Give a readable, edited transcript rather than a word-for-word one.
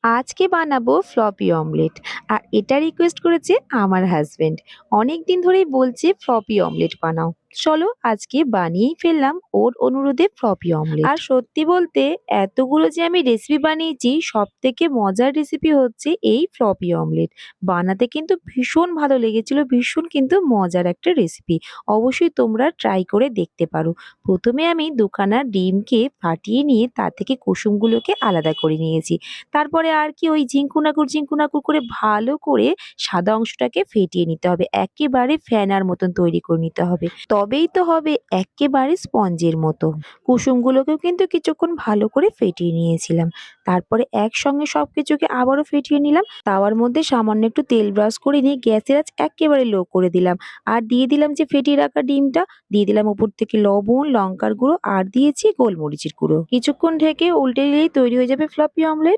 আজকে বানাবো floppy omelette. আর এটা রিকোয়েস্ট করেছে আমার হাসব্যান্ড। অনেকদিন ধরেই বলছে ফ্লপি অমলেট বানাও। চলো আজকে বানিয়েই ফেললাম ওর অনুরোধে ফ্লপি অমলেট। আর সত্যি বলতে এতগুলো যে আমি রেসিপি বানিয়েছি সবথেকে মজার রেসিপি হচ্ছে এই ফ্লপি অমলেট। বানাতে কিন্তু ভীষণ ভালো লেগেছিল, ভীষণ কিন্তু মজার একটা রেসিপি। অবশ্যই তোমরা ট্রাই করে দেখতে পারো। প্রথমে আমি দুখানা ডিমকে ফাটিয়ে নিয়ে তার থেকে কুসুমগুলোকে আলাদা করে নিয়েছি। তারপরে আর কি ওই ঝিঙ্কুনাকুর করে ভালো করে সাদা অংশটাকে ফেটিয়ে নিতে হবে। একেবারে ফেনার মতন তৈরি করে নিতে হবে। তবেই তো হবে এক্কেবারে স্পঞ্জের মতো। কুসুমগুলোকেও কিন্তু কিছুক্ষণ ভালো করে ফেটিয়ে নিয়েছিলাম। তারপরে একসঙ্গে সবকিছুকে আবারও ফেটিয়ে নিলাম। তাওয়ার মধ্যে সামান্য একটু তেল ব্রাশ করে নিয়ে গ্যাসের আঁচ এক্কেবারে লো করে দিলাম। আর দিয়ে দিলাম যে ফেটিয়ে রাখা ডিমটা, দিয়ে দিলাম উপর থেকে লবণ, লঙ্কার গুঁড়ো আর দিয়েছি গোলমরিচের গুঁড়ো। কিছুক্ষণ ঢেকে উল্টে দিলেই তৈরি হয়ে যাবে ফ্লপি অমলেট।